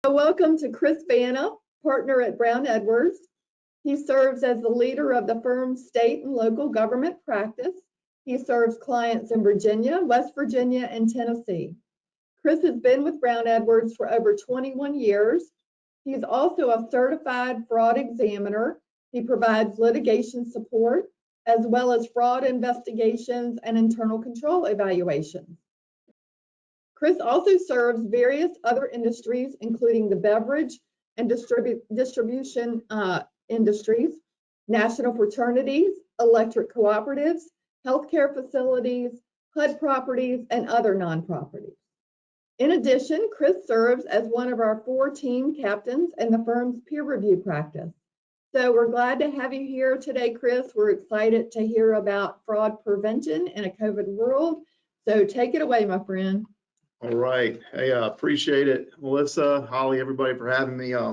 Welcome to Chris Banta, partner at Brown Edwards. He serves as the leader of the firm's state and local government practice. He serves clients in Virginia, West Virginia, and Tennessee. Chris has been with Brown Edwards for over 21 years. He's also a certified fraud examiner. He provides litigation support, as well as fraud investigations and internal control evaluations. Chris also serves various other industries, including the beverage and distribution industries, national fraternities, electric cooperatives, healthcare facilities, HUD properties, and other nonprofits. In addition, Chris serves as one of our 4 team captains in the firm's peer review practice. So we're glad to have you here today, Chris. We're excited to hear about fraud prevention in a COVID world. So take it away, my friend. All right. Hey, appreciate it, Melissa, Holly, everybody for having me. I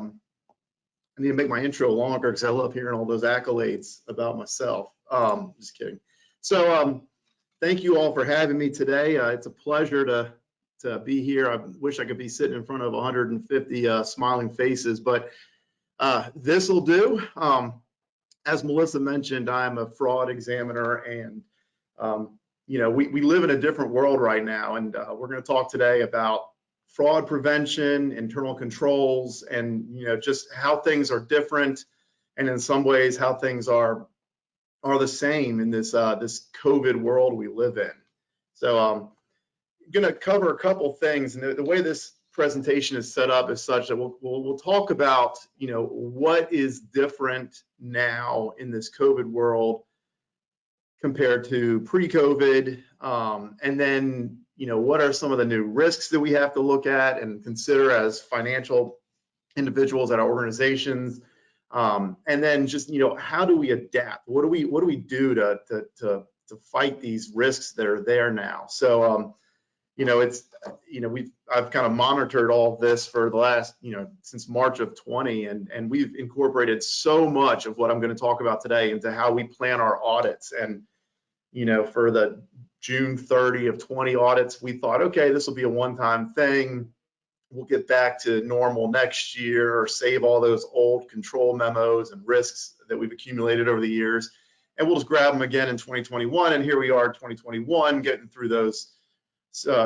need to make my intro longer because I love hearing all those accolades about myself. Just kidding. So thank you all for having me today. It's a pleasure to be here. I wish I could be sitting in front of 150 smiling faces, but this will do. As Melissa mentioned, I'm a fraud examiner, and you know, we live in a different world right now, and we're going to talk today about fraud prevention, internal controls, and you know, just how things are different, and in some ways how things are the same in this this COVID world we live in. So I'm going to cover a couple things, and the way this presentation is set up is such that we'll talk about, you know, what is different now in this COVID world compared to pre-COVID, and then, you know, what are some of the new risks that we have to look at and consider as financial individuals at our organizations, and then just, you know, how do we adapt? What do we do to fight these risks that are there now? So, you know, it's, you know, I've kind of monitored all of this for the last, you know, since March of 20, and we've incorporated so much of what I'm going to talk about today into how we plan our audits. And you know, for the June 30 of 20 audits, we thought, okay, this will be a one-time thing. We'll get back to normal next year, or save all those old control memos and risks that we've accumulated over the years, and we'll just grab them again in 2021. And here we are, 2021, getting through those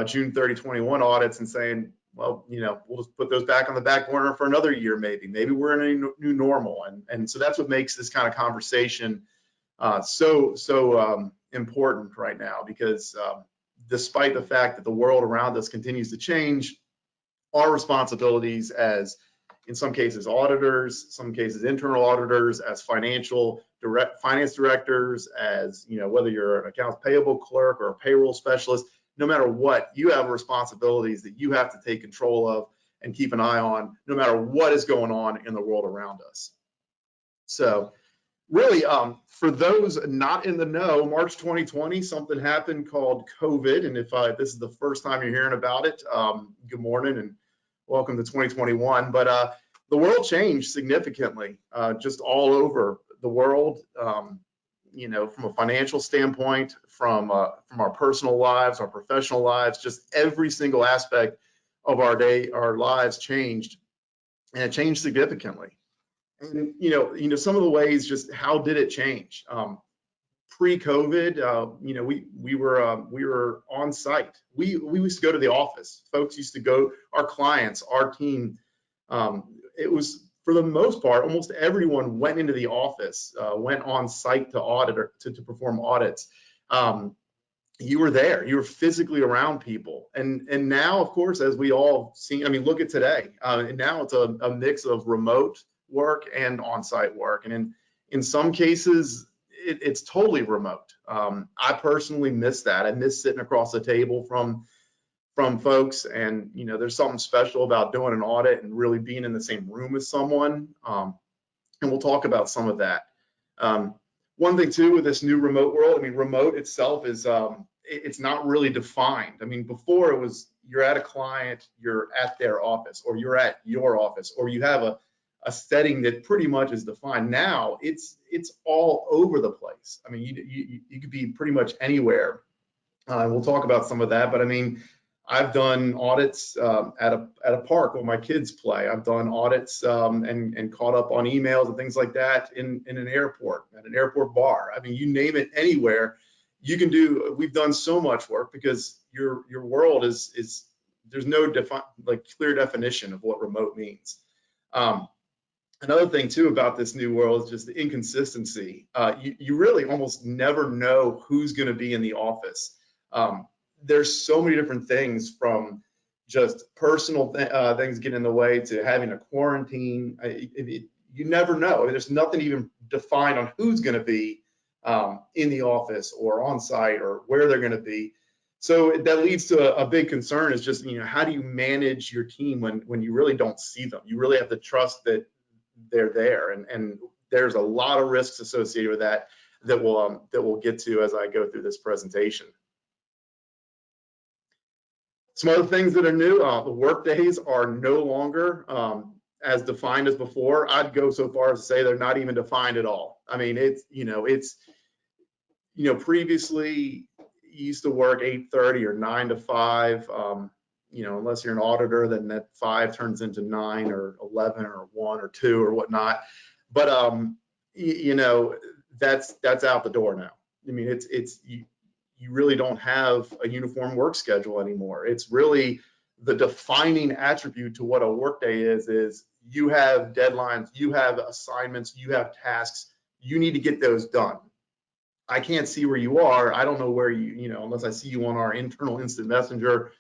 June 30, 21 audits and saying, well, you know, we'll just put those back on the back burner for another year, maybe we're in a new normal. And so that's what makes this kind of conversation so important right now, because despite the fact that the world around us continues to change, our responsibilities as, in some cases, auditors, some cases internal auditors, as finance directors, as, you know, whether you're an accounts payable clerk or a payroll specialist, no matter what, you have responsibilities that you have to take control of and keep an eye on, no matter what is going on in the world around us. So really, for those not in the know, March 2020, something happened called COVID. And if this is the first time you're hearing about it, good morning and welcome to 2021. But the world changed significantly, just all over the world, you know, from a financial standpoint, from our personal lives, our professional lives, just every single aspect of our lives changed, and it changed significantly. And you know, some of the ways, just how did it change? Pre-COVID, you know, we were on site. We used to go to the office. Folks used to go. Our clients, our team. It was, for the most part, almost everyone went into the office, went on site to audit or to perform audits. You were there. You were physically around people. And now, of course, as we all see, I mean, look at today. And now it's a mix of remote work and on-site work, and in some cases it's totally remote. I personally miss that. I miss sitting across the table from folks, and you know, there's something special about doing an audit and really being in the same room as someone, and we'll talk about some of that. One thing too with this new remote world, I mean, remote itself is it's not really defined. I mean, before it was, you're at a client, you're at their office, or you're at your office, or you have a setting that pretty much is defined. Now it's all over the place. I mean, you could be pretty much anywhere. We'll talk about some of that, but I mean, I've done audits at a park where my kids play. I've done audits and caught up on emails and things like that in an airport, at an airport bar. I mean, you name it, anywhere you can do. We've done so much work because your world is there's no clear definition of what remote means. Another thing too about this new world is just the inconsistency. You really almost never know who's going to be in the office. There's so many different things, from just personal things getting in the way to having a quarantine. You never know. There's nothing even defined on who's going to be in the office or on site or where they're going to be. So that leads to a big concern, is just, how do you manage your team when you really don't see them? You really have to trust that they're there, and there's a lot of risks associated with that we'll get to as I go through this presentation. Some other things that are new: the work days are no longer as defined as before. I'd go so far as to say they're not even defined at all. I mean, it's previously you used to work 8:30 or 9 to 5. Unless you're an auditor, then that 5 turns into 9 or 11 or 1 or 2 or whatnot. But that's out the door now. I mean, you really don't have a uniform work schedule anymore. It's really the defining attribute to what a workday is you have deadlines, you have assignments, you have tasks. You need to get those done. I can't see where you are. I don't know where unless I see you on our internal instant messenger.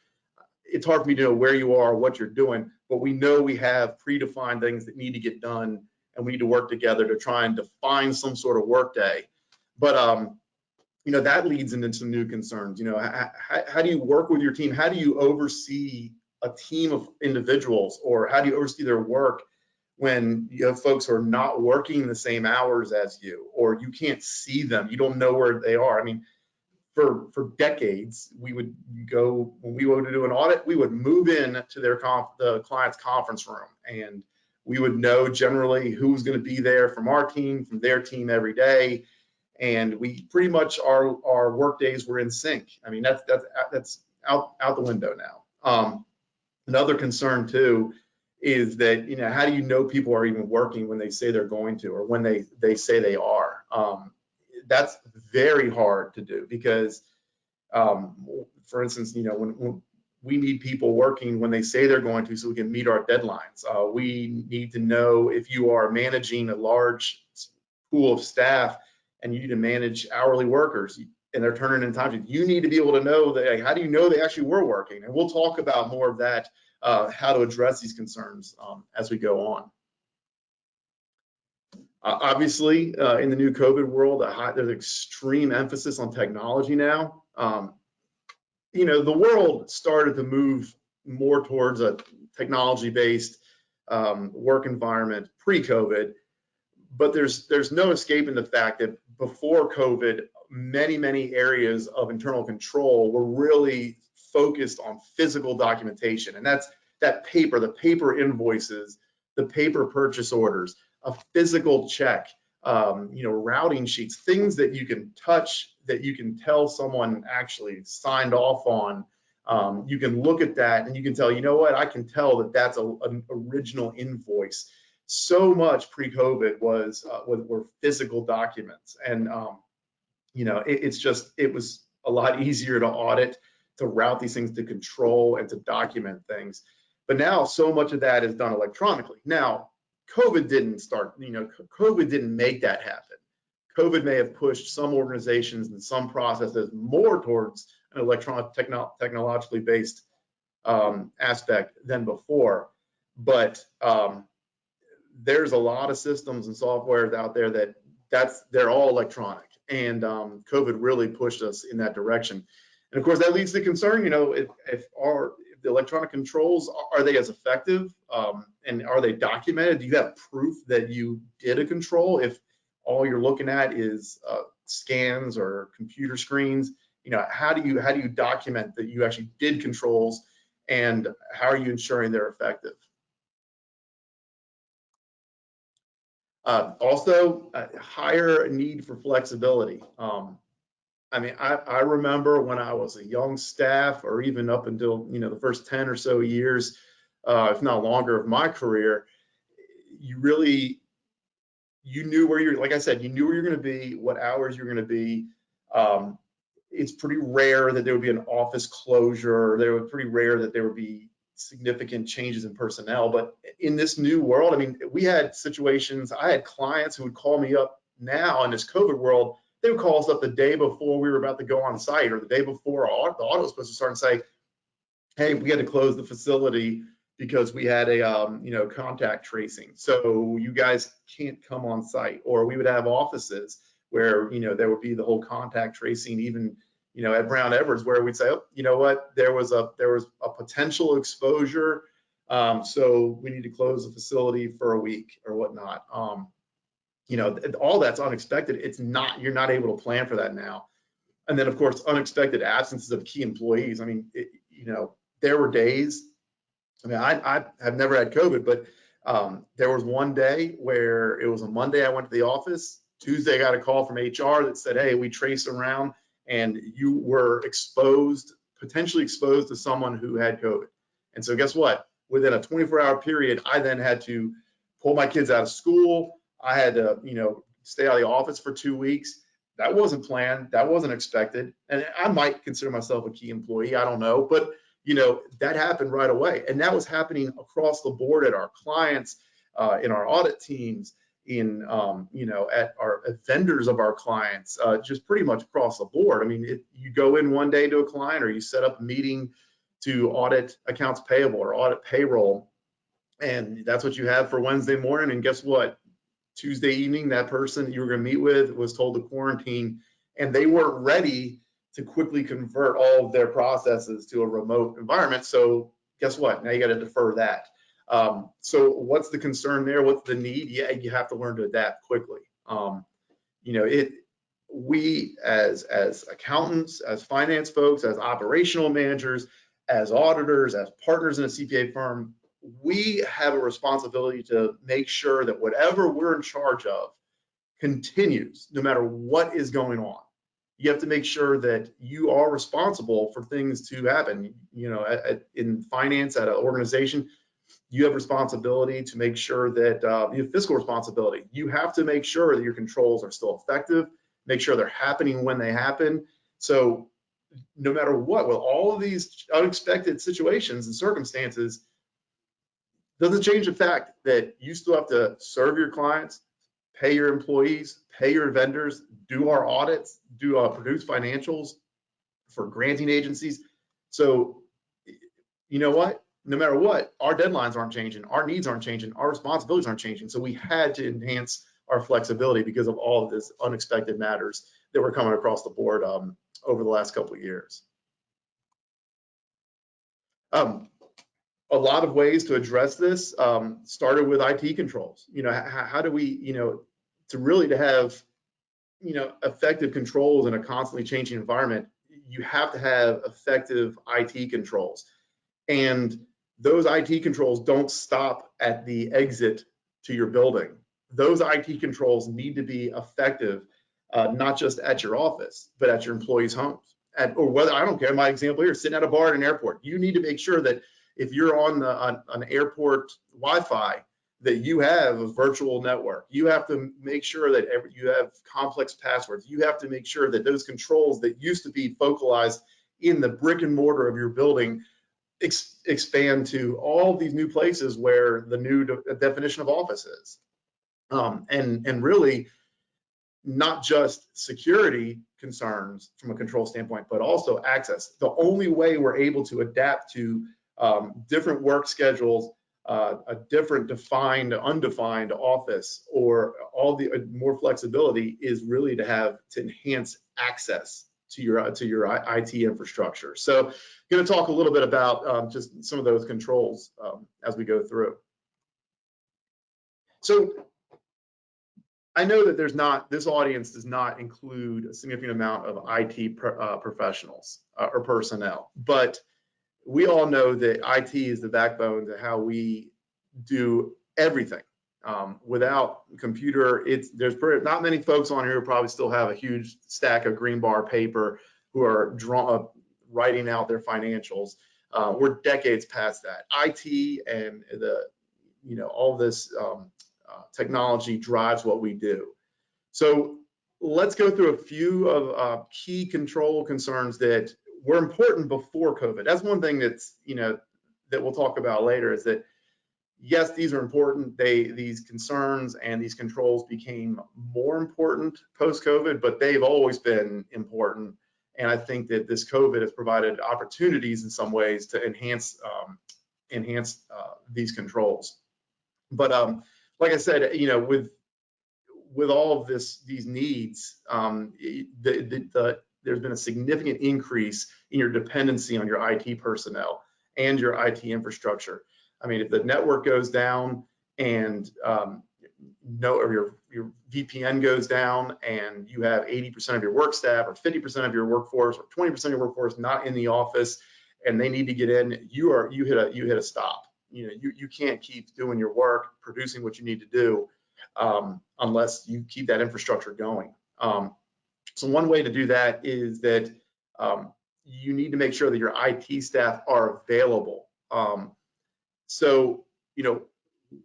It's hard for me to know where you are, what you're doing, but we know we have predefined things that need to get done, and we need to work together to try and define some sort of work day. But that leads into some new concerns. How do you work with your team? How do you oversee a team of individuals, or how do you oversee their work when you have folks who are not working the same hours as you, or you can't see them, you don't know where they are? I mean, for decades, we would go, when we wanted to do an audit, we would move in to the client's conference room, and we would know generally who's going to be there from our team, from their team every day, and we pretty much our work days were in sync. I mean, that's out the window now. Another concern too is that how do you know people are even working when they say they're going to, or when they say they are? That's very hard to do, because for instance, when we need people working when they say they're going to, so we can meet our deadlines. We need to know if you are managing a large pool of staff and you need to manage hourly workers and they're turning in time. You need to be able to know that. How do you know they actually were working? And we'll talk about more of that, how to address these concerns as we go on. Obviously, in the new COVID world, there's extreme emphasis on technology now. The world started to move more towards a technology-based work environment pre-COVID, but there's no escaping the fact that before COVID, many areas of internal control were really focused on physical documentation, and that's the paper invoices, the paper purchase orders, a physical check, routing sheets, things that you can touch, that you can tell someone actually signed off on. You can look at that and you can tell, I can tell that that's an original invoice. So much pre-COVID were physical documents, and it was a lot easier to audit, to route these things, to control, and to document things. But now so much of that is done electronically. Now, COVID didn't make that happen. COVID may have pushed some organizations and some processes more towards an electronic technologically based aspect than before. But there's a lot of systems and softwares out there they're all electronic, and COVID really pushed us in that direction. And of course, that leads to concern. If the electronic controls, are they as effective, and are they documented? Do you have proof that you did a control if all you're looking at is scans or computer screens? How do you document that you actually did controls, and how are you ensuring they're effective? Also, a higher need for flexibility. I mean, I remember when I was a young staff, or even up until, the first 10 or so years, if not longer, of my career, you really, you knew where you're, like I said, you knew where you're going to be, what hours you're going to be. Um, it's pretty rare that there would be an office closure. There was pretty rare that there would be significant changes in personnel. But in this new world, I mean, we had situations, I had clients who would call me up now in this COVID world. They would call us up the day before we were about to go on site, or the day before the auto was supposed to start, and say, hey, we had to close the facility because we had a contact tracing, so you guys can't come on site. Or we would have offices where there would be the whole contact tracing, even at Brown Edwards, where we'd say, oh, you know what, there was a potential exposure, so we need to close the facility for a week or whatnot. All that's unexpected. It's not, you're not able to plan for that now. And then, of course, unexpected absences of key employees. I mean, there were days, I mean, I have never had COVID, but there was one day where it was a Monday, I went to the office. Tuesday, I got a call from HR that said, hey, we traced around and you were exposed, potentially exposed to someone who had COVID. And so guess what? Within a 24-hour period, I then had to pull my kids out of school. I had to, stay out of the office for 2 weeks. That wasn't planned. That wasn't expected. And I might consider myself a key employee. I don't know. But, that happened right away. And that was happening across the board at our clients, in our audit teams, in, at our vendors of our clients, just pretty much across the board. I mean, you go in one day to a client, or you set up a meeting to audit accounts payable or audit payroll, and that's what you have for Wednesday morning. And guess what? Tuesday evening, that person you were going to meet with was told to quarantine, and they weren't ready to quickly convert all of their processes to a remote environment. So guess what? Now you got to defer that. So what's the concern there? What's the need? Yeah, you have to learn to adapt quickly. We as accountants, as finance folks, as operational managers, as auditors, as partners in a CPA firm, we have a responsibility to make sure that whatever we're in charge of continues no matter what is going on. You have to make sure that you are responsible for things to happen. In finance at an organization, you have responsibility to make sure that you have fiscal responsibility. You have to make sure that your controls are still effective, make sure they're happening when they happen. So no matter what, with all of these unexpected situations and circumstances, doesn't change the fact that you still have to serve your clients, pay your employees, pay your vendors, do our audits, produce financials for granting agencies. So you know what? No matter what, our deadlines aren't changing, our needs aren't changing, our responsibilities aren't changing. So we had to enhance our flexibility because of all of this unexpected matters that were coming across the board over the last couple of years. A lot of ways to address this started with IT controls. How do we, to have, effective controls in a constantly changing environment, you have to have effective IT controls. And those IT controls don't stop at the exit to your building. Those IT controls need to be effective, not just at your office, but at your employees' homes. Or whether, I don't care, my example here, sitting at a bar at an airport. You need to make sure that if you're on an airport Wi-Fi, that you have a virtual network. You have to make sure that you have complex passwords. You have to make sure that those controls that used to be focalized in the brick and mortar of your building expand to all these new places where the new definition of office is. And really, not just security concerns from a control standpoint, but also access. The only way we're able to adapt to different work schedules, a different defined, undefined office, or all the more flexibility, is really to enhance access to your IT infrastructure. So I'm going to talk a little bit about just some of those controls as we go through. So I know that this audience does not include a significant amount of IT professionals or personnel, but we all know that IT is the backbone to how we do everything. Without computer, there's not many folks on here who probably still have a huge stack of green bar paper who are writing out their financials. We're decades past that. IT and all this technology drives what we do. So let's go through a few of key control concerns that were important before COVID. That's one thing that's, that we'll talk about later, is that yes, these are important. These concerns and these controls became more important post-COVID, but they've always been important. And I think that this COVID has provided opportunities in some ways to enhance these controls. But like I said, with all of these needs, there's been a significant increase in your dependency on your IT personnel and your IT infrastructure. I mean, if the network goes down and or your VPN goes down and you have 80% of your work staff or 50% of your workforce or 20% of your workforce not in the office and they need to get in, you hit a stop. You can't keep doing your work, producing what you need to do unless you keep that infrastructure going. So one way to do that is that you need to make sure that your IT staff are available. So,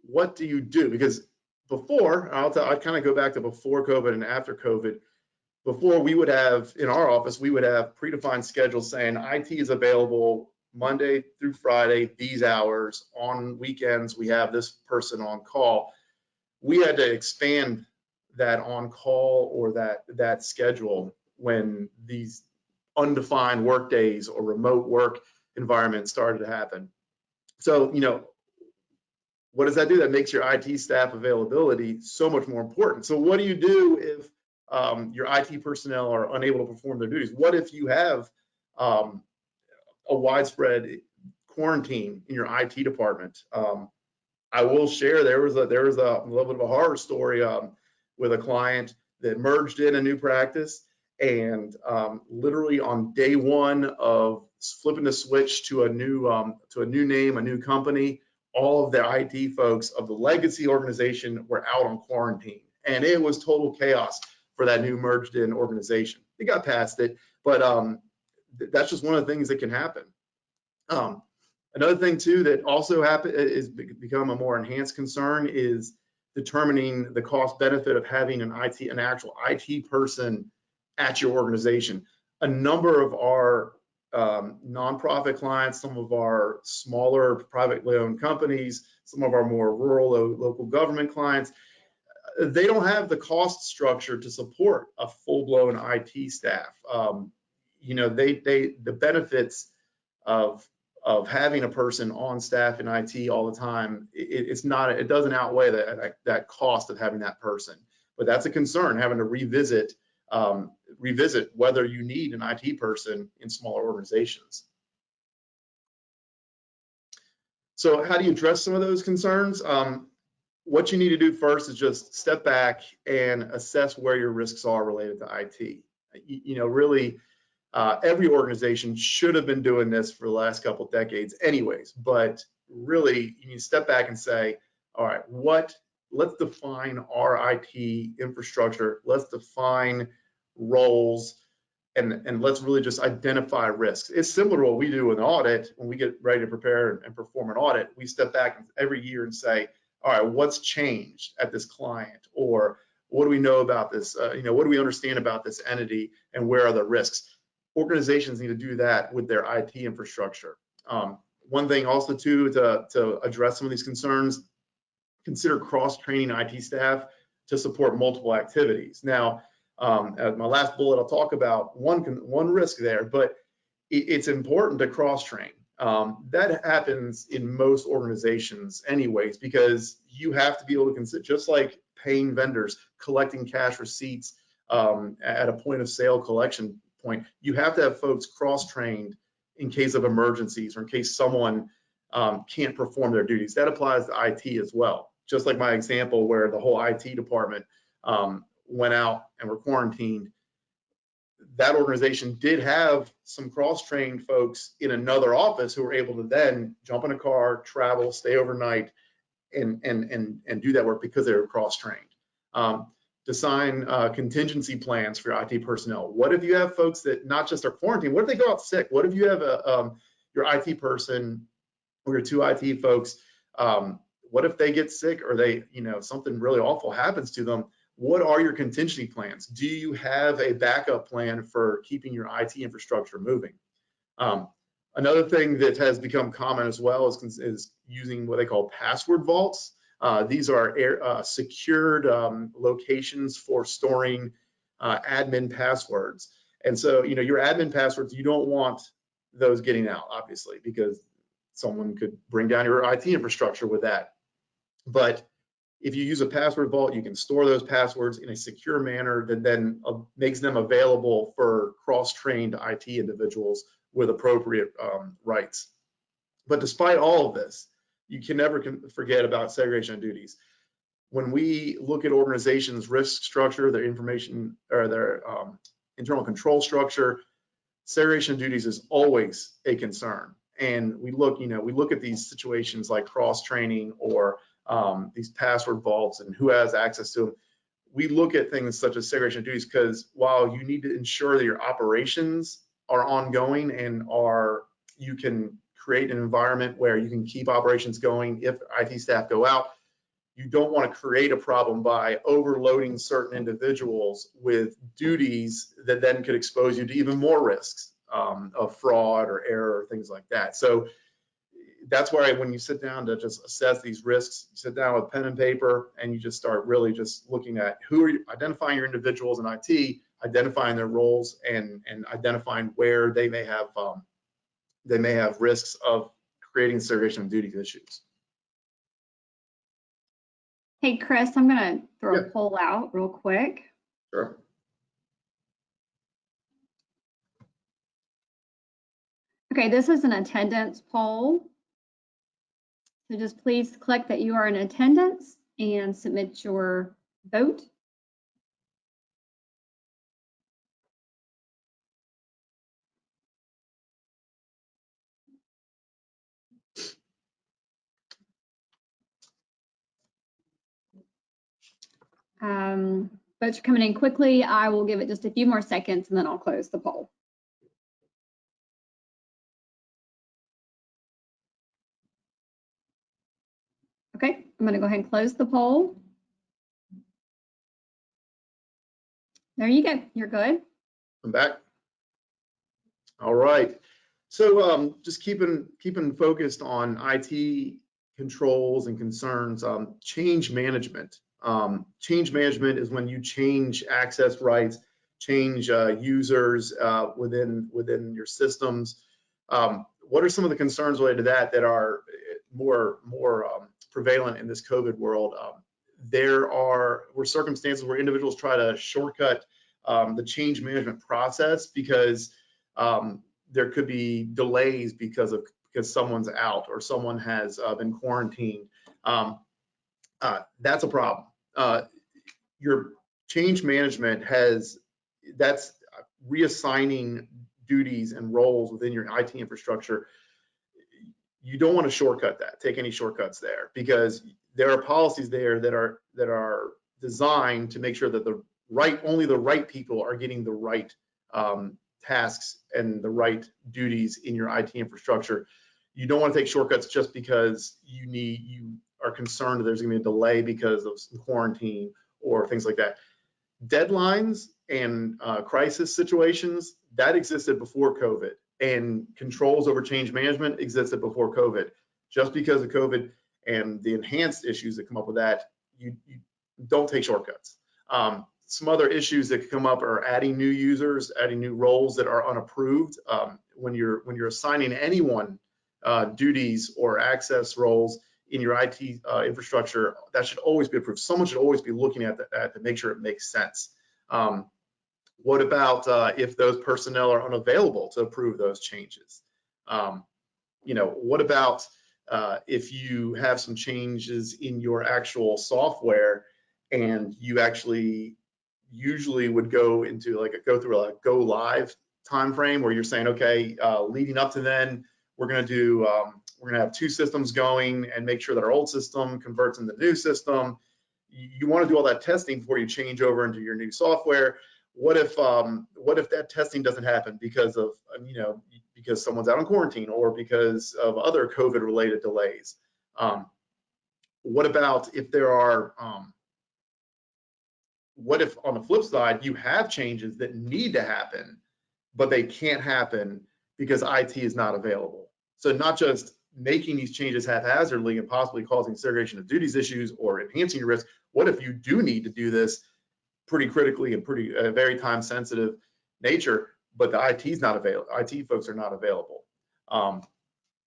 what do you do? Because before, I'd kind of go back to before COVID and after COVID. Before, we would have, in our office, we would have predefined schedules saying IT is available Monday through Friday, these hours. On weekends, we have this person on call. We had to expand that on call or that schedule when these undefined work days or remote work environments started to happen. So, what does that do? That makes your IT staff availability so much more important. So what do you do if your IT personnel are unable to perform their duties? What if you have a widespread quarantine in your IT department? I will share there was a little bit of a horror story with a client that merged in a new practice, and literally on day one of flipping the switch to a new name, a new company, all of the IT folks of the legacy organization were out on quarantine, and it was total chaos for that new merged in organization. They got past it, but that's just one of the things that can happen. Another thing too that also is become a more enhanced concern is determining the cost benefit of having an actual IT person at your organization. A number of our nonprofit clients, some of our smaller privately owned companies, some of our more rural local government clients, they don't have the cost structure to support a full-blown IT staff. The benefits of having a person on staff in IT all the time, it doesn't outweigh that cost of having that person. But that's a concern, having to revisit whether you need an IT person in smaller organizations. So how do you address some of those concerns? What you need to do first is just step back and assess where your risks are related to IT. Really, every organization should have been doing this for the last couple of decades anyways, but really you need to step back and say, all right, let's define our IT infrastructure, let's define roles, and let's really just identify risks. It's similar to what we do in the audit. When we get ready to prepare and perform an audit, we step back every year and say, all right, what's changed at this client? Or what do we know about this? What do we understand about this entity, and where are the risks? Organizations need to do that with their IT infrastructure. One thing also too, to address some of these concerns, consider cross-training IT staff to support multiple activities. Now, as my last bullet, I'll talk about one risk there, but it's important to cross-train. That happens in most organizations anyways, because you have to be able to consider, just like paying vendors, collecting cash receipts at a point of sale collection point, you have to have folks cross-trained in case of emergencies or in case someone can't perform their duties. That applies to IT as well. Just like my example where the whole IT department went out and were quarantined, that organization did have some cross-trained folks in another office who were able to then jump in a car, travel, stay overnight, and do that work because they're cross-trained. Design contingency plans for your IT personnel. What if you have folks that not just are quarantined? What if they go out sick? What if you have your IT person or your 2 IT folks? What if they get sick or they, something really awful happens to them? What are your contingency plans? Do you have a backup plan for keeping your IT infrastructure moving? Another thing that has become common as well is using what they call password vaults. These are secured locations for storing admin passwords. And so, your admin passwords, you don't want those getting out, obviously, because someone could bring down your IT infrastructure with that. But if you use a password vault, you can store those passwords in a secure manner that then makes them available for cross-trained IT individuals with appropriate rights. But despite all of this, you can never forget about segregation of duties. When we look at organizations' risk structure, their information or their internal control structure, segregation of duties is always a concern. And we look at these situations like cross-training or these password vaults and who has access to them. We look at things such as segregation of duties because while you need to ensure that your operations are ongoing and you can create an environment where you can keep operations going if IT staff go out, you don't want to create a problem by overloading certain individuals with duties that then could expose you to even more risks of fraud or error or things like that. So that's why when you sit down to just assess these risks, you sit down with pen and paper and you just start really just looking at identifying your individuals in IT, identifying their roles and identifying where they may have risks of creating segregation of duties issues. Hey, Chris, I'm going to throw a poll out real quick. Sure. Okay, this is an attendance poll. So just please click that you are in attendance and submit your vote. Votes are coming in quickly. I will give it just a few more seconds and then I'll close the poll. Okay, I'm going to go ahead and close the poll. There you go. You're good. I'm back. All right. So just keeping focused on IT controls and concerns. Change management. Change management is when you change access rights, change users within your systems. What are some of the concerns related to that are more prevalent in this COVID world? There were circumstances where individuals try to shortcut the change management process because there could be delays because someone's out or someone has been quarantined. That's a problem. Your change management that's reassigning duties and roles within your IT infrastructure. You don't want to shortcut that, take any shortcuts there, because there are policies there that are designed to make sure that only the right people are getting the right tasks and the right duties in your IT infrastructure. You don't want to take shortcuts just because you are concerned that there's going to be a delay because of some quarantine or things like that. Deadlines and crisis situations, that existed before COVID, and controls over change management existed before COVID. Just because of COVID and the enhanced issues that come up with that, you don't take shortcuts. Some other issues that could come up are adding new users, adding new roles that are unapproved. When you're assigning anyone duties or access roles in your IT infrastructure, that should always be approved. Someone should always be looking at that to make sure it makes sense. What about if those personnel are unavailable to approve those changes? What about if you have some changes in your actual software and you actually usually would go through a go live time frame where you're saying, okay, leading up to then, we're going to we're going to have 2 systems going and make sure that our old system converts in the new system. You want to do all that testing before you change over into your new software. What if that testing doesn't happen because of, because someone's out on quarantine or because of other COVID related delays? What about if there are, what if on the flip side, you have changes that need to happen, but they can't happen because IT is not available? So not just making these changes haphazardly and possibly causing segregation of duties issues or enhancing your risk. What if you do need to do this pretty critically and pretty very time sensitive nature, but the IT is not available? IT folks are not available.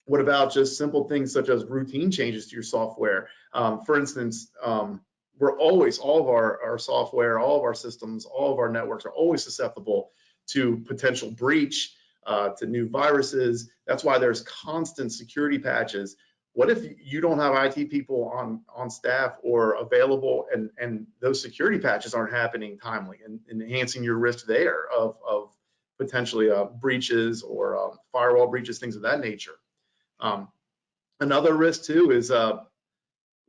What about just simple things such as routine changes to your software? For instance, we're always, all of our software, all of our systems, all of our networks are always susceptible to potential breach, to new viruses. That's why there's constant security patches. What if you don't have IT people on staff or available, and those security patches aren't happening timely and enhancing your risk there of potentially breaches or firewall breaches, things of that nature? Another risk too is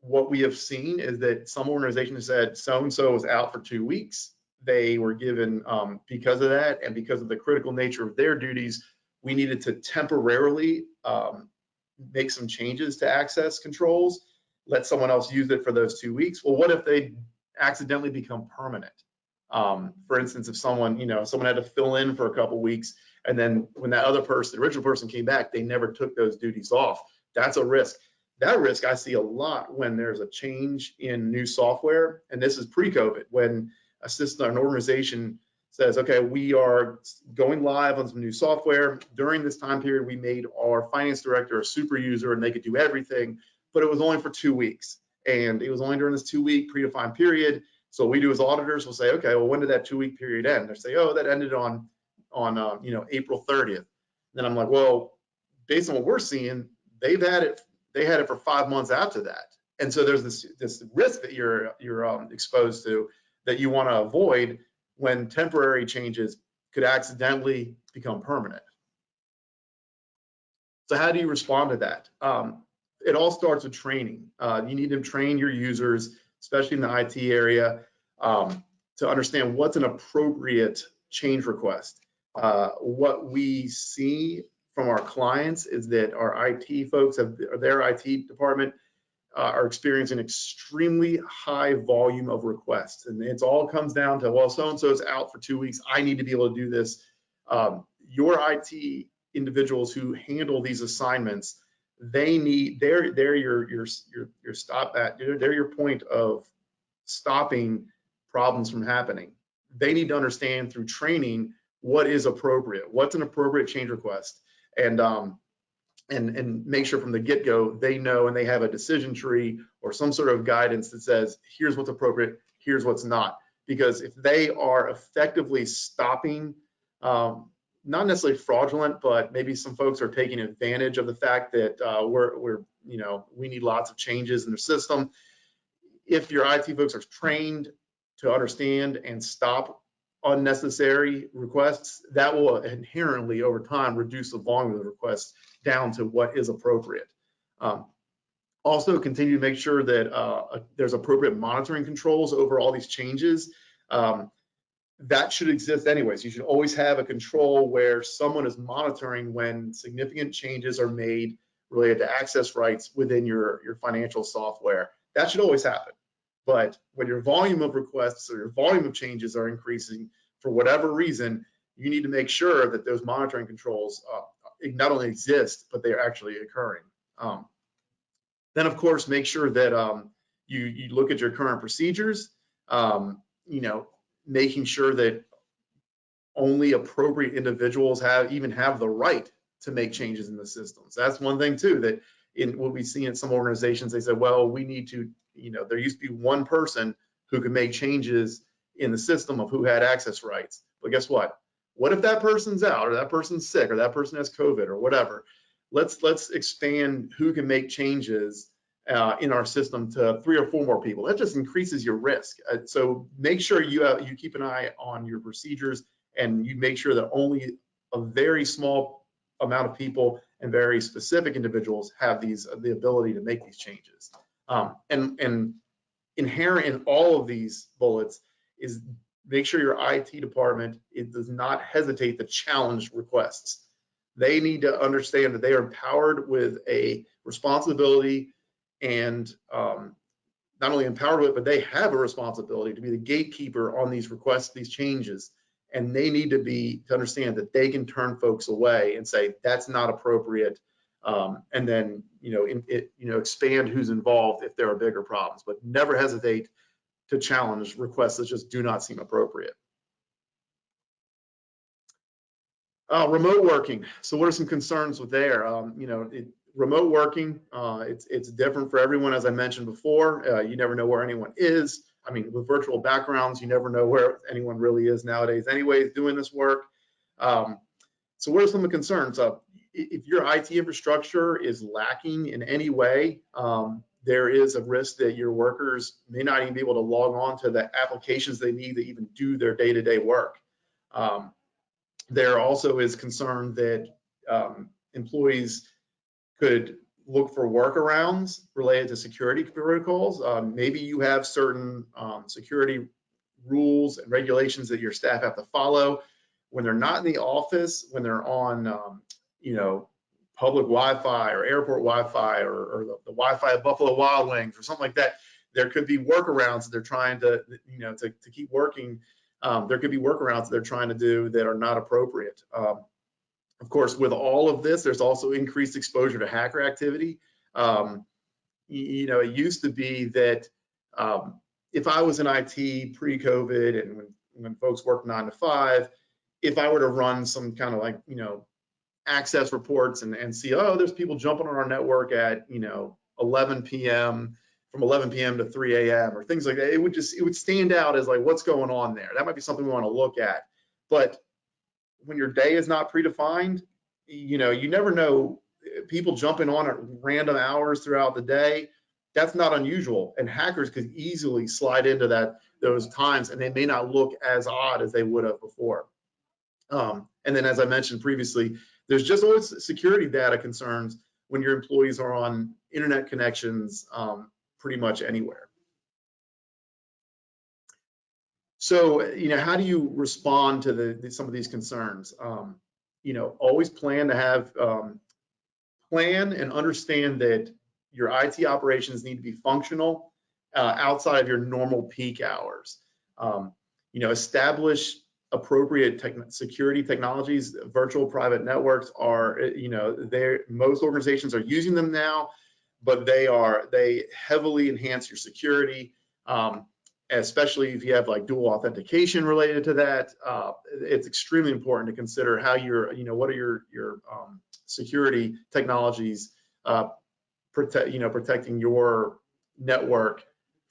what we have seen is that some organizations said so-and-so was out for 2 weeks. They were given, because of that and because of the critical nature of their duties, we needed to temporarily make some changes to access controls, let someone else use it for those 2 weeks. Well, what if they accidentally become permanent? For instance, if someone had to fill in for a couple weeks, and then when that other person, the original person, came back, they never took those duties off. That's a risk. That risk I see a lot when there's a change in new software, and this is pre-COVID, when a system, an organization says, okay, we are going live on some new software. During this time period, we made our finance director a super user and they could do everything, but it was only for 2 weeks. And it was only during this 2-week predefined period. So what we do as auditors, we'll say, okay, well, when did that 2-week period end? They say, oh, that ended on April 30th. Then I'm like, well, based on what we're seeing, they had it for 5 months after that. And so there's this risk that you're exposed to that you want to avoid when temporary changes could accidentally become permanent. So how do you respond to that? It all starts with training. You need to train your users, especially in the IT area, to understand what's an appropriate change request. What we see from our clients is that our IT folks, their IT department, are experiencing extremely high volume of requests. And it all comes down to, well, so-and-so is out for 2 weeks. I need to be able to do this. Your IT individuals who handle these assignments, they're your point of stopping problems from happening. They need to understand through training what is appropriate, what's an appropriate change request, and make sure from the get-go they know and they have a decision tree or some sort of guidance that says, here's what's appropriate, here's what's not. Because if they are effectively stopping, not necessarily fraudulent, but maybe some folks are taking advantage of the fact that we need lots of changes in the system. If your IT folks are trained to understand and stop unnecessary requests, that will inherently over time reduce the volume of the requests down to what is appropriate. Also continue to make sure that there's appropriate monitoring controls over all these changes. That should exist anyways. You should always have a control where someone is monitoring when significant changes are made related to access rights within your financial software. That should always happen. But when your volume of requests or your volume of changes are increasing for whatever reason, you need to make sure that those monitoring controls not only exist, but they're actually occurring. Then, of course, make sure that you look at your current procedures, making sure that only appropriate individuals have the right to make changes in the systems. That's one thing too, that in what we see in some organizations, they said, well, we need to, there used to be one person who could make changes in the system of who had access rights. But guess what? What if that person's out, or that person's sick, or that person has COVID, or whatever? Let's expand who can make changes in our system to 3 or 4 more people. That just increases your risk. So make sure you keep an eye on your procedures, and you make sure that only a very small amount of people and very specific individuals have the ability to make these changes. And inherent in all of these bullets is make sure your IT department does not hesitate to challenge requests. They need to understand that they are empowered with a responsibility, and not only empowered with it, but they have a responsibility to be the gatekeeper on these requests, these changes. And they need to understand that they can turn folks away and say that's not appropriate, and then expand who's involved if there are bigger problems. But never hesitate to challenge requests that just do not seem appropriate. Remote working. So what are some concerns with there? Remote working, it's different for everyone, as I mentioned before. You never know where anyone is. I mean, with virtual backgrounds, you never know where anyone really is nowadays anyways doing this work. So what are some of the concerns? If your IT infrastructure is lacking in any way, there is a risk that your workers may not even be able to log on to the applications they need to even do their day-to-day work. There also is concern that employees could look for workarounds related to security protocols. Maybe you have certain security rules and regulations that your staff have to follow when they're not in the office, when they're on public Wi-Fi or airport Wi-Fi or the Wi-Fi of Buffalo Wild Wings or something like that. There could be workarounds that they're trying to to keep working. There could be workarounds that they're trying to do that are not appropriate. Of course, with all of this, there's also increased exposure to hacker activity. It used to be that if I was in IT pre-COVID and when folks worked 9 to 5, if I were to run some kind of access reports and see, oh, there's people jumping on our network at 11 p.m. from 11 p.m. to 3 a.m. or things like that, it would stand out as like, what's going on there? That might be something we want to look at. But when your day is not predefined, you never know. People jumping on at random hours throughout the day, that's not unusual. And hackers could easily slide into those times, and they may not look as odd as they would have before. And then, as I mentioned previously, there's just always security data concerns when your employees are on internet connections pretty much anywhere. So, how do you respond to some of these concerns? Always plan to have plan and understand that your IT operations need to be functional outside of your normal peak hours. Establish appropriate security technologies. Virtual private networks are, most organizations are using them now, but they heavily enhance your security. Especially if you have dual authentication related to that, it's extremely important to consider how what are your security technologies protecting your network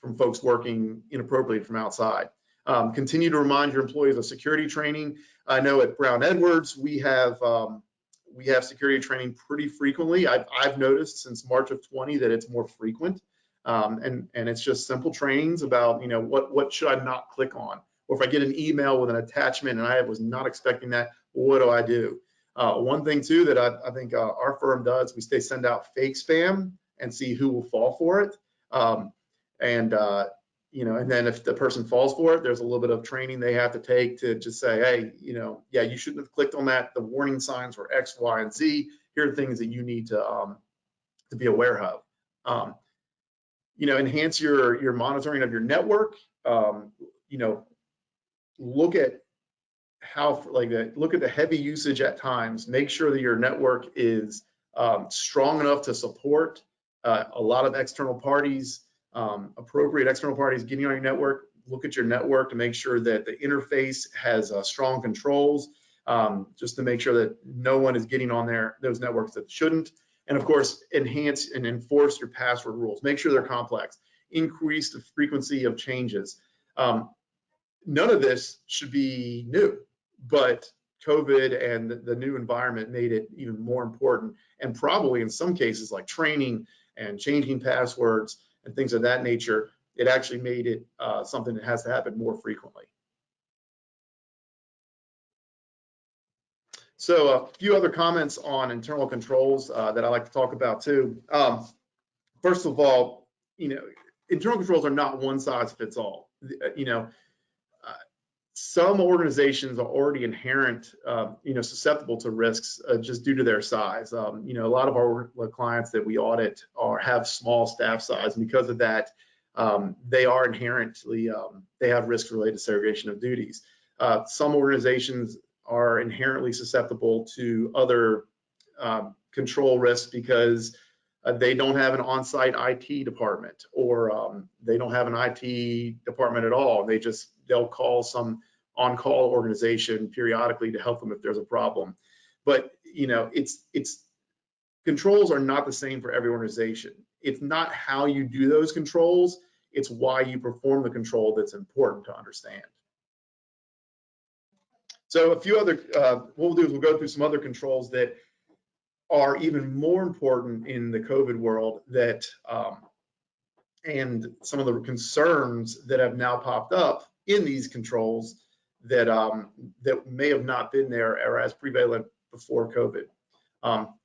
from folks working inappropriately from outside. Continue to remind your employees of security training. I know at Brown Edwards we have security training pretty frequently. I've noticed since March of 20 that it's more frequent. And it's just simple trainings about, what should I not click on? Or if I get an email with an attachment and I was not expecting that, what do I do? One thing too that I think our firm does, we send out fake spam and see who will fall for it. And then if the person falls for it, there's a little bit of training they have to take to just say, hey, yeah, you shouldn't have clicked on that. The warning signs were X, Y, and Z. Here are things that you need to be aware of. Enhance your monitoring of your network. Look at look at the heavy usage at times. Make sure that your network is strong enough to support a lot of external parties, appropriate external parties getting on your network. Look at your network to make sure that the interface has strong controls, just to make sure that no one is getting on those networks that shouldn't. And of course, enhance and enforce your password rules. Make sure they're complex. Increase the frequency of changes. None of this should be new, but COVID and the new environment made it even more important. And probably in some cases, like training and changing passwords and things of that nature, it actually made it something that has to happen more frequently. So a few other comments on internal controls that I like to talk about too. First of all, internal controls are not one size fits all. Some organizations are already inherent, susceptible to risks just due to their size. A lot of our clients that we audit have small staff size, and because of that, they are inherently, they have risks related to segregation of duties. Some organizations are inherently susceptible to other control risks because they don't have an on-site IT department, or they don't have an IT department at all. They'll call some on-call organization periodically to help them if there's a problem. But it's controls are not the same for every organization. It's not how you do those controls, it's why you perform the control that's important to understand. So a few other, what we'll do is we'll go through some other controls that are even more important in the COVID world, and some of the concerns that have now popped up in these controls that may have not been there or as prevalent before COVID.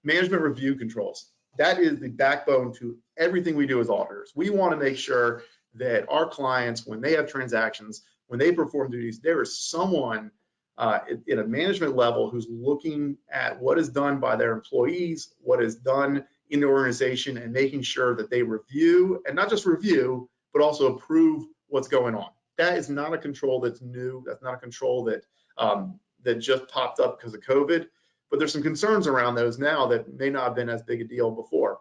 Management review controls. That is the backbone to everything we do as auditors. We want to make sure that our clients, when they have transactions, when they perform duties, there is someone at a management level who's looking at what is done by their employees, what is done in the organization, and making sure that they review, and not just review, but also approve what's going on. That is not a control that's new. That's not a control that that just popped up because of COVID. But there's some concerns around those now that may not have been as big a deal before.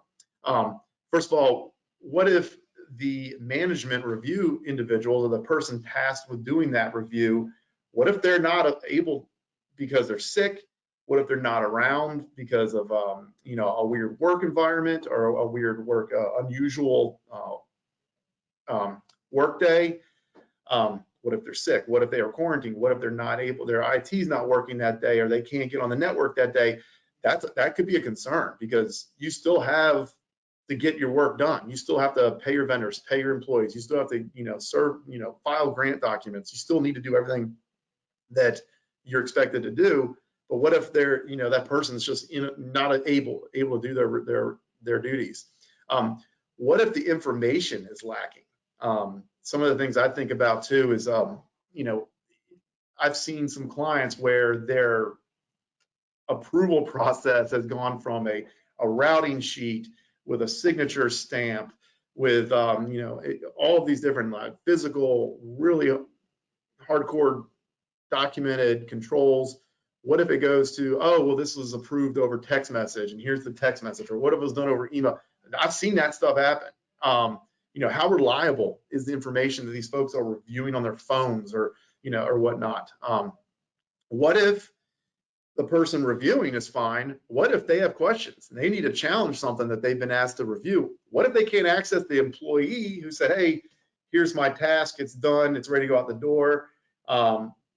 First of all, what if the management review individuals, or the person tasked with doing that review, what if they're not able because they're sick? What if they're not around because of a weird work environment, or a weird work, unusual work day? What if they're sick? What if they are quarantined? What if they're not able, their IT's not working that day, or they can't get on the network that day? That could be a concern, because you still have to get your work done. You still have to pay your vendors, pay your employees. You still have to, file grant documents. You still need to do everything that you're expected to do. But what if they're, that person's just not able to do their duties? What if the information is lacking? Some of the things I think about too is, I've seen some clients where their approval process has gone from a routing sheet with a signature stamp, with all of these different physical, really hardcore documented controls. What if it goes to, oh, well, this was approved over text message, and here's the text message? Or what if it was done over email? I've seen that stuff happen. How reliable is the information that these folks are reviewing on their phones, or whatnot? What if the person reviewing is fine? What if they have questions and they need to challenge something that they've been asked to review? What if they can't access the employee who said, hey, here's my task, it's done, it's ready to go out the door?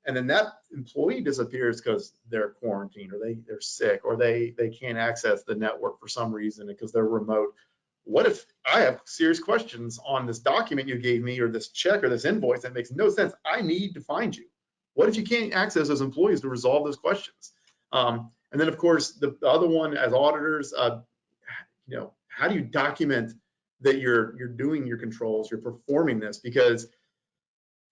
And then that employee disappears because they're quarantined, or they're sick, or they can't access the network for some reason because they're remote. What if I have serious questions on this document you gave me, or this check, or this invoice that makes no sense? I need to find you. What if you can't access those employees to resolve those questions? And then, of course, the other one, as auditors, how do you document that you're doing your controls, you're performing this? Because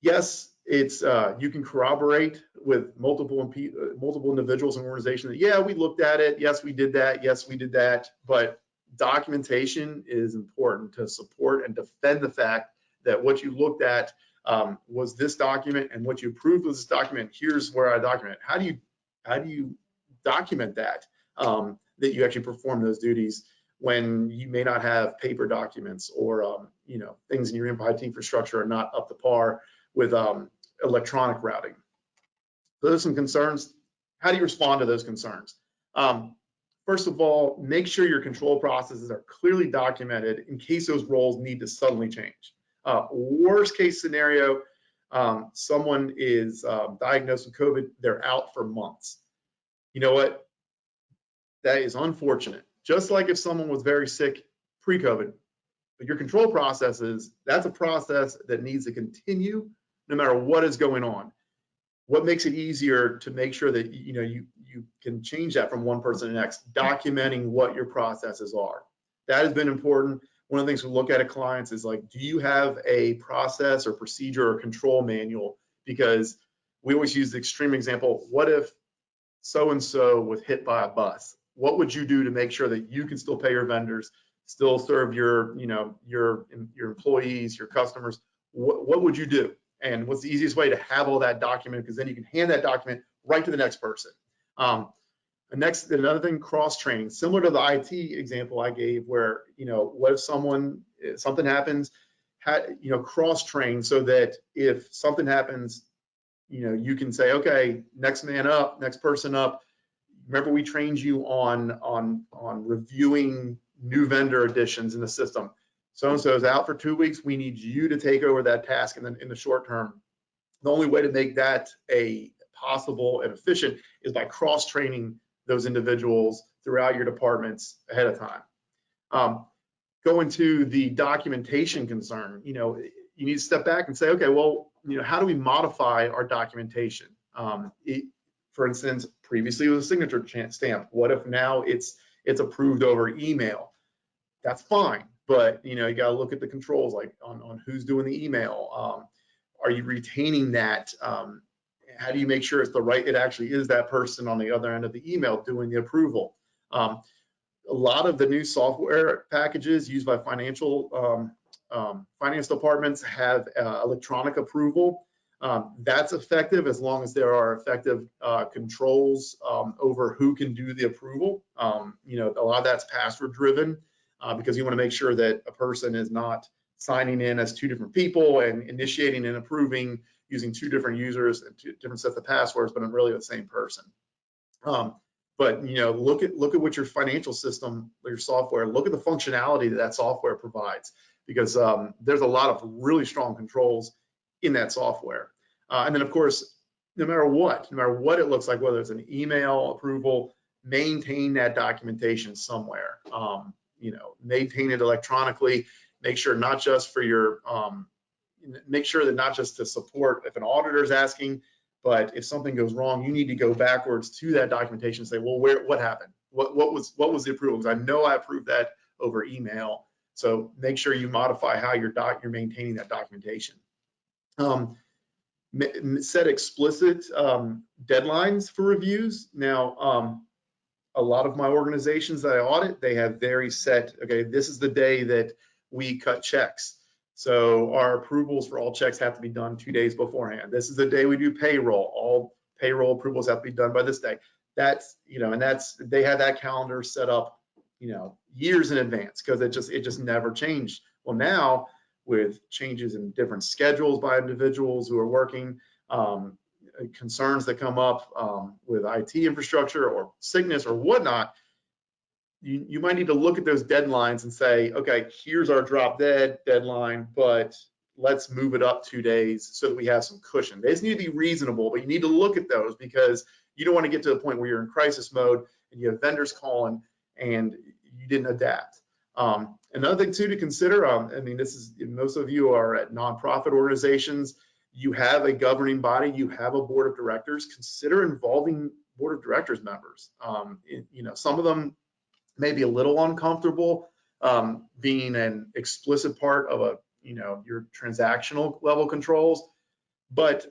yes, it's you can corroborate with multiple individuals and organizations that, yeah, we looked at it, yes, we did that, yes, we did that. But documentation is important to support and defend the fact that what you looked at was this document, and what you approved was this document. Here's where I document it. How do you document that that you actually perform those duties when you may not have paper documents, or things in your IT infrastructure are not up to par with electronic routing? Those are some concerns. How do you respond to those concerns? First of all, make sure your control processes are clearly documented in case those roles need to suddenly change. Worst case scenario, someone is diagnosed with COVID, they're out for months. You know what? That is unfortunate. Just like if someone was very sick pre-COVID, but your control processes, that's a process that needs to continue no matter what is going on. What makes it easier to make sure that you you can change that from one person to the next, documenting what your processes are. That has been important. One of the things we look at clients is like, do you have a process or procedure or control manual? Because we always use the extreme example. What if so-and-so was hit by a bus? What would you do to make sure that you can still pay your vendors, still serve your, your employees, your customers? What would you do? And what's the easiest way to have all that documented? Because then you can hand that document right to the next person. Another thing, cross-training, similar to the IT example I gave, where, what if something happens, cross-train so that if something happens, you can say, okay, next man up, next person up. Remember, we trained you on reviewing new vendor additions in the system. So-and-so is out for 2 weeks. We need you to take over that task in the short term. The only way to make that a possible and efficient is by cross-training those individuals throughout your departments ahead of time. Going to the documentation concern, you need to step back and say, okay, well, how do we modify our documentation? For instance, previously it was a signature stamp. What if now it's approved over email? That's fine, but you got to look at the controls, like on who's doing the email. Are you retaining that? How do you make sure it actually is that person on the other end of the email doing the approval? A lot of the new software packages used by finance departments have electronic approval. That's effective as long as there are effective controls over who can do the approval. A lot of that's password driven because you want to make sure that a person is not signing in as two different people and initiating and approving using two different users and two different sets of passwords, but I'm really the same person. But look at what your financial system, your software, look at the functionality that software provides, because there's a lot of really strong controls in that software. And then of course, no matter what it looks like, whether it's an email approval, maintain that documentation somewhere. Maintain it electronically. Make sure not just for your, make sure that not just to support if an auditor is asking, but if something goes wrong, you need to go backwards to that documentation and say, well, what happened? What was the approval? Because I know I approved that over email. So make sure you modify how you're maintaining that documentation. Set explicit deadlines for reviews. Now, a lot of my organizations that I audit, they have very set, okay, this is the day that we cut checks. So our approvals for all checks have to be done 2 days beforehand. This is the day we do payroll. All payroll approvals have to be done by this day. That's, and they had that calendar set up, years in advance, because it just never changed. Well, now with changes in different schedules by individuals who are working, concerns that come up with IT infrastructure or sickness or whatnot, you might need to look at those deadlines and say, okay, here's our drop dead deadline, but let's move it up 2 days so that we have some cushion. They just need to be reasonable, but you need to look at those, because you don't want to get to the point where you're in crisis mode and you have vendors calling and you didn't adapt. Another thing too to consider, this is, most of you are at nonprofit organizations, you have a governing body, you have a board of directors. Consider involving board of directors members. Some of them may be a little uncomfortable being an explicit part of your transactional level controls, but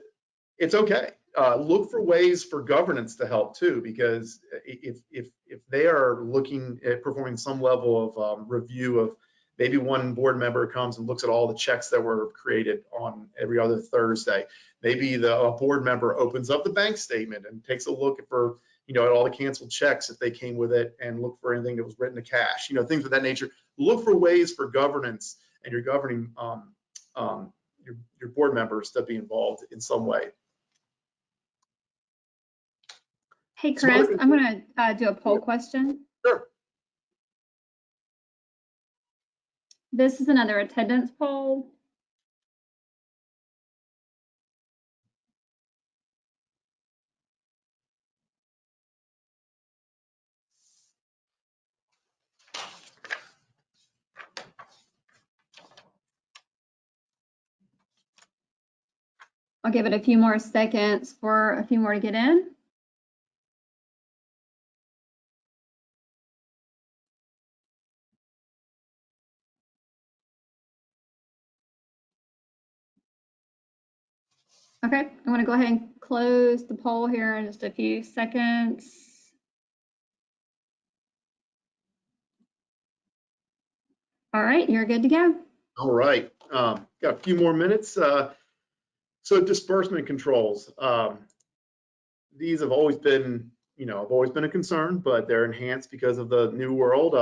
it's okay. Look for ways for governance to help too, because if they are looking at performing some level of review of, maybe one board member comes and looks at all the checks that were created on every other Thursday. Maybe a board member opens up the bank statement and takes a look for, at all the canceled checks if they came with it, and look for anything that was written to cash, things of that nature. Look for ways for governance and your governing, your board members to be involved in some way. Hey, Chris, I'm going to do a poll question. Sure. This is another attendance poll. I'll give it a few more seconds for a few more to get in. Okay, I'm going to go ahead and close the poll here in just a few seconds. All right, you're good to go. All right, got a few more minutes. So disbursement controls. These have always been, have always been a concern, but they're enhanced because of the new world.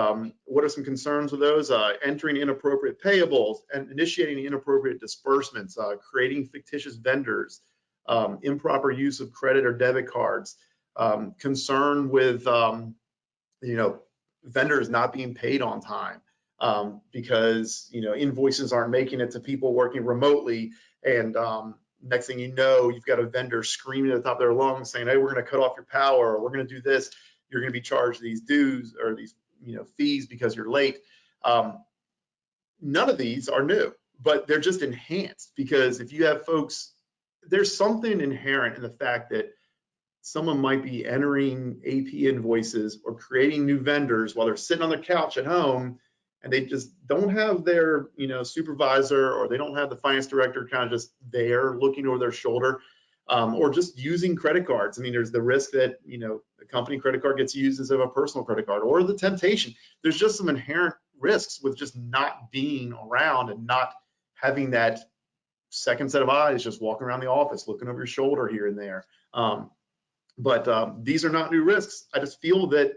What are some concerns with those? Entering inappropriate payables and initiating inappropriate disbursements, creating fictitious vendors, improper use of credit or debit cards, concern with, vendors not being paid on time because, invoices aren't making it to people working remotely. And next thing you know, you've got a vendor screaming at the top of their lungs saying, hey, we're going to cut off your power, or we're going to do this. You're going to be charged these dues or these fees because you're late. None of these are new, but they're just enhanced because if you have folks, there's something inherent in the fact that someone might be entering AP invoices or creating new vendors while they're sitting on their couch at home, and they just don't have their supervisor, or they don't have the finance director kind of just there looking over their shoulder, or just using credit cards. I mean, there's the risk that the company credit card gets used as a personal credit card, or the temptation. There's just some inherent risks with just not being around and not having that second set of eyes just walking around the office looking over your shoulder here and there. But these are not new risks. I just feel that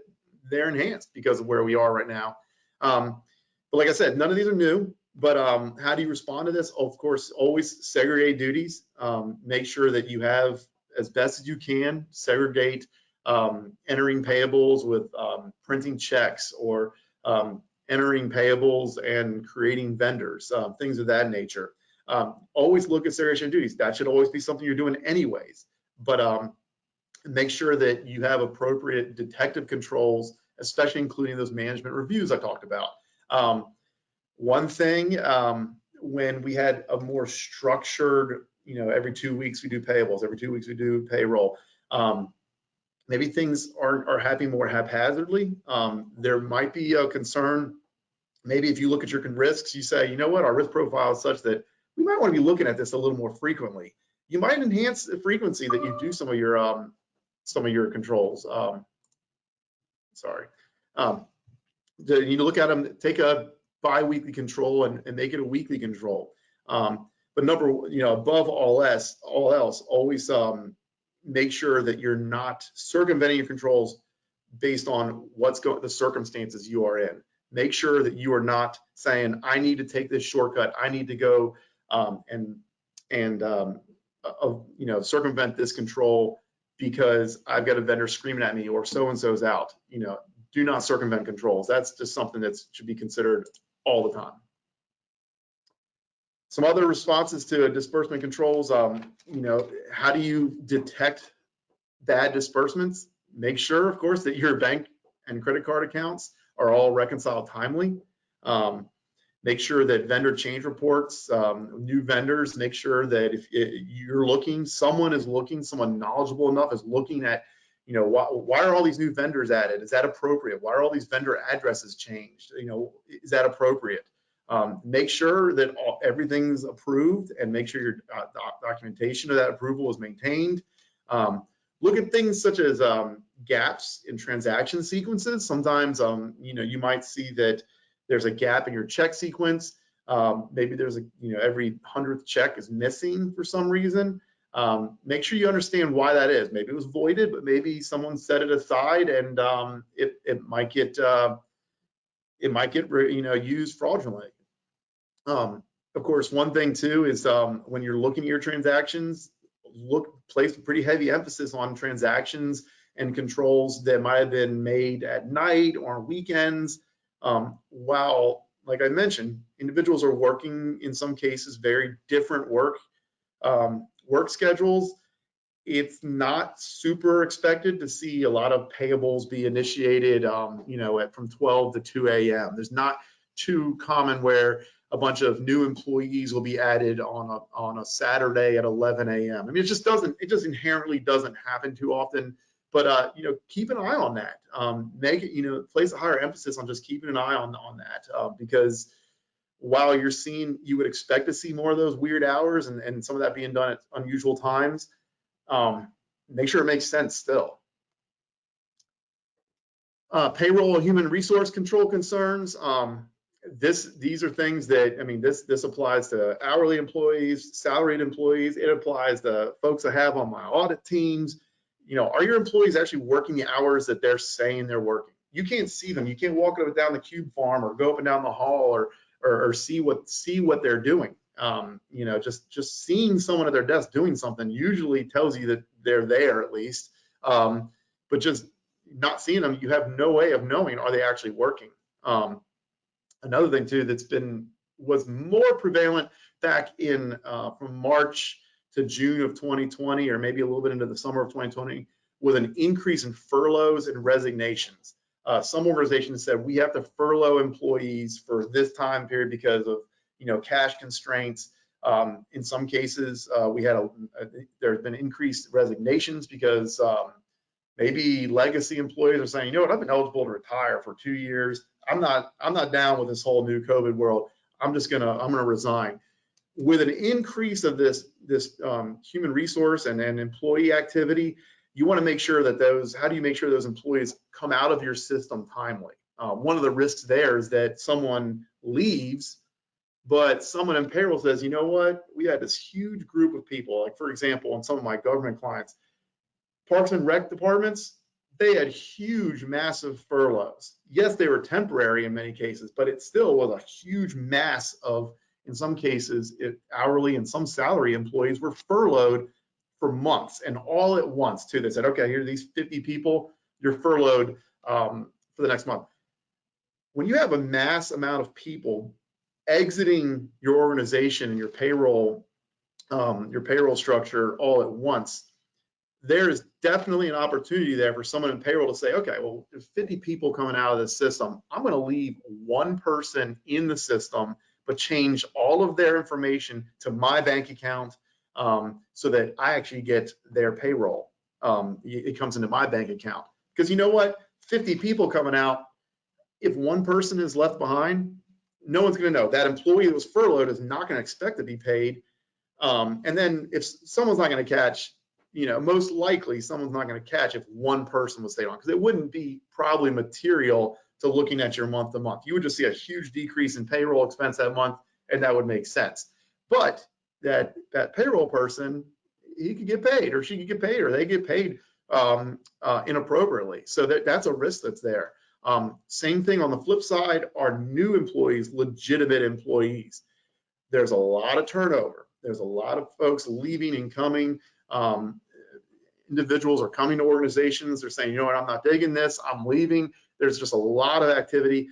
they're enhanced because of where we are right now. But like I said, none of these are new. But how do you respond to this? Of course, always segregate duties. Make sure that you have, as best as you can, segregate entering payables with printing checks, or entering payables and creating vendors, things of that nature. Always look at segregation of duties. That should always be something you're doing anyways. But make sure that you have appropriate detective controls, especially including those management reviews I talked about. One thing, when we had a more structured, every 2 weeks we do payables, every 2 weeks we do payroll, maybe things are happening more haphazardly. There might be a concern. Maybe if you look at your risks, you say, you know what, our risk profile is such that we might want to be looking at this a little more frequently. You might enhance the frequency that you do some of your controls. You need to look at them, take a bi-weekly control and make it a weekly control. But above all else, always make sure that you're not circumventing your controls based on the circumstances you are in. Make sure that you are not saying, I need to take this shortcut. I need to go circumvent this control because I've got a vendor screaming at me, or so-and-so's out. Do not circumvent controls. That's just something that should be considered all the time. Some other responses to disbursement controls, how do you detect bad disbursements? Make sure, of course, that your bank and credit card accounts are all reconciled timely. Make sure that vendor change reports, new vendors, make sure that if you're looking, someone knowledgeable enough is looking at, why are all these new vendors added? Is that appropriate? Why are all these vendor addresses changed? Is that appropriate? Make sure that everything's approved, and make sure your documentation of that approval is maintained. Look at things such as gaps in transaction sequences. Sometimes, you might see that there's a gap in your check sequence. Maybe there's every 100th check is missing for some reason. Make sure you understand why that is. Maybe it was voided, but maybe someone set it aside, and it might get used fraudulently. Of course, one thing too is when you're looking at your transactions, place pretty heavy emphasis on transactions and controls that might have been made at night or on weekends. While, like I mentioned, individuals are working in some cases very different work schedules, it's not super expected to see a lot of payables be initiated, from 12 to 2 a.m. There's not too common where a bunch of new employees will be added on a Saturday at 11 a.m. I mean, it just inherently doesn't happen too often. But keep an eye on that. Make it, place a higher emphasis on just keeping an eye on that, because while you would expect to see more of those weird hours and some of that being done at unusual times, make sure it makes sense still. Payroll and human resource control concerns. These are things that, I mean, this applies to hourly employees, salaried employees. It applies to folks I have on my audit teams. You know, are your employees actually working the hours that they're saying they're working? You can't see them. You can't walk up and down the cube farm or go up and down the hall or see what they're doing. You know, just seeing someone at their desk doing something usually tells you that they're there at least. But just not seeing them, you have no way of knowing, are they actually working? Another thing too was more prevalent back in from March to June of 2020, or maybe a little bit into the summer of 2020, with an increase in furloughs and resignations. Some organizations said we have to furlough employees for this time period because of, you know, cash constraints. In some cases, there's been increased resignations because maybe legacy employees are saying, you know what, I've been eligible to retire for 2 years. I'm not down with this whole new COVID world. I'm gonna resign. With an increase of this human resource and employee activity, you want to make sure that how do you make sure those employees come out of your system timely? One of the risks there is that someone leaves, but someone in payroll says, you know what, we had this huge group of people, like for example, on some of my government clients, Parks and Rec departments, they had huge, massive furloughs. Yes, they were temporary in many cases, but it still was a huge mass of, in some cases, hourly and some salary employees were furloughed for months and all at once too. They said, okay, here are these 50 people, you're furloughed for the next month. When you have a mass amount of people exiting your organization and your payroll structure all at once, there is definitely an opportunity there for someone in payroll to say, okay, well, there's 50 people coming out of the system. I'm going to leave one person in the system, but change all of their information to my bank account so that I actually get their payroll. It comes into my bank account. Because you know what? 50 people coming out, if one person is left behind, no one's going to know. That employee that was furloughed is not going to expect to be paid. And then if someone's not going to catch, you know, most likely someone's not going to catch if one person was stayed on, because it wouldn't be probably material to looking at your month to month. You would just see a huge decrease in payroll expense that month, and that would make sense. But that payroll person, he could get paid, or she could get paid, or they get paid inappropriately. So that's a risk that's there. Same thing on the flip side, are new employees legitimate employees? There's a lot of turnover. There's a lot of folks leaving and coming. Individuals are coming to organizations. They're saying, you know what, I'm not digging this, I'm leaving. There's just a lot of activity.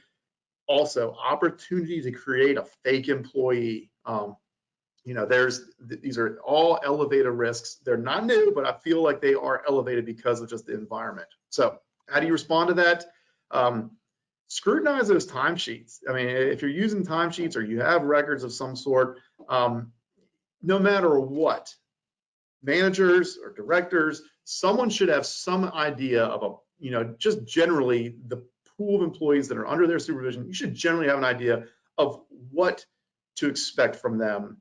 Also, opportunity to create a fake employee. You know, these are all elevated risks. They're not new, but I feel like they are elevated because of just the environment. So how do you respond to that? Scrutinize those timesheets. I mean, if you're using timesheets or you have records of some sort, no matter what, managers or directors, someone should have some idea of you know, just generally the pool of employees that are under their supervision. You should generally have an idea of what to expect from them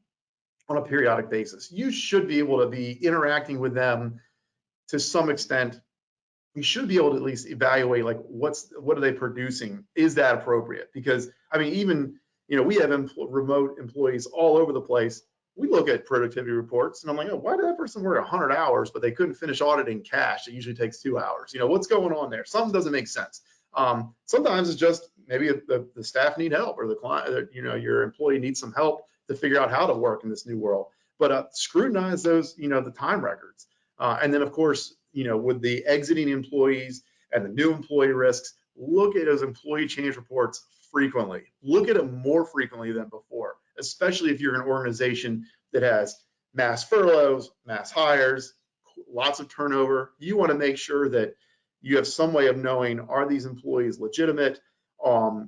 on a periodic basis. You should be able to be interacting with them to some extent. You should be able to at least evaluate, like, what are they producing? Is that appropriate? Because I mean, even, you know, we have remote employees all over the place. We look at productivity reports and I'm like, oh, why did that person work 100 hours, but they couldn't finish auditing cash? It usually takes 2 hours. You know, what's going on there? Something doesn't make sense. Sometimes it's just maybe the staff need help, or the client, you know, your employee needs some help to figure out how to work in this new world. But scrutinize those, you know, the time records. And then of course, you know, with the exiting employees and the new employee risks, look at those employee change reports frequently. Look at them more frequently than before, especially if you're an organization that has mass furloughs, mass hires, lots of turnover. You want to make sure that you have some way of knowing, are these employees legitimate? Are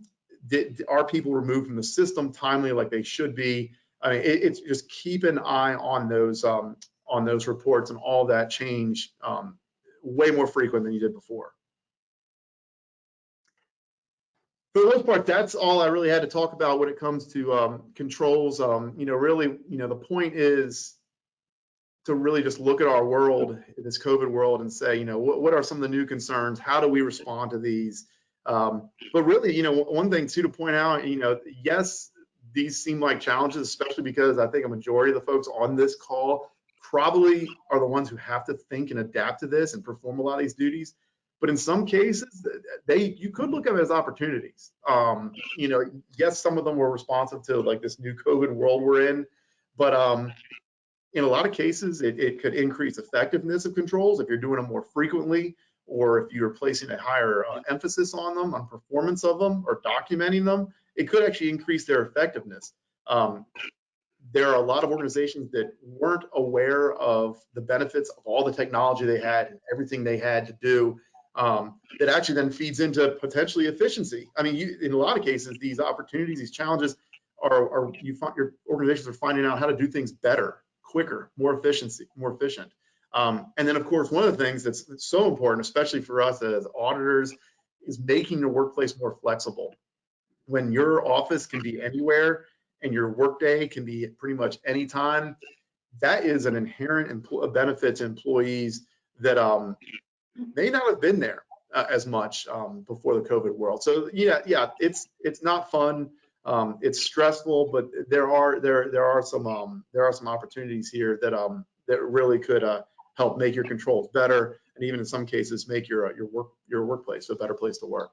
people removed from the system timely like they should be? I mean, it's just keep an eye on those reports and all that change way more frequent than you did before. For the most part, that's all I really had to talk about when it comes to controls. Really, the point is to really just look at our world, this COVID world, and say, what are some of the new concerns? How do we respond to these? But really, one thing too to point out, yes, these seem like challenges, especially because I think a majority of the folks on this call probably are the ones who have to think and adapt to this and perform a lot of these duties. But in some cases, you could look at them as opportunities. Yes, some of them were responsive to like this new COVID world we're in, but in a lot of cases, it could increase effectiveness of controls if you're doing them more frequently, or if you're placing a higher emphasis on them, on performance of them, or documenting them. It could actually increase their effectiveness. There are a lot of organizations that weren't aware of the benefits of all the technology they had and everything they had to do. That actually then feeds into potentially efficiency. I mean, in a lot of cases, these opportunities, these challenges your organizations are finding out how to do things better, quicker, more efficient. And then, of course, one of the things that's so important, especially for us as auditors, is making the workplace more flexible. When your office can be anywhere and your workday can be pretty much any time, that is an inherent benefit to employees that may not have been there as much before the COVID world. So yeah, it's not fun. It's stressful, but there are some opportunities here that really could help make your controls better, and even in some cases make your workplace a better place to work.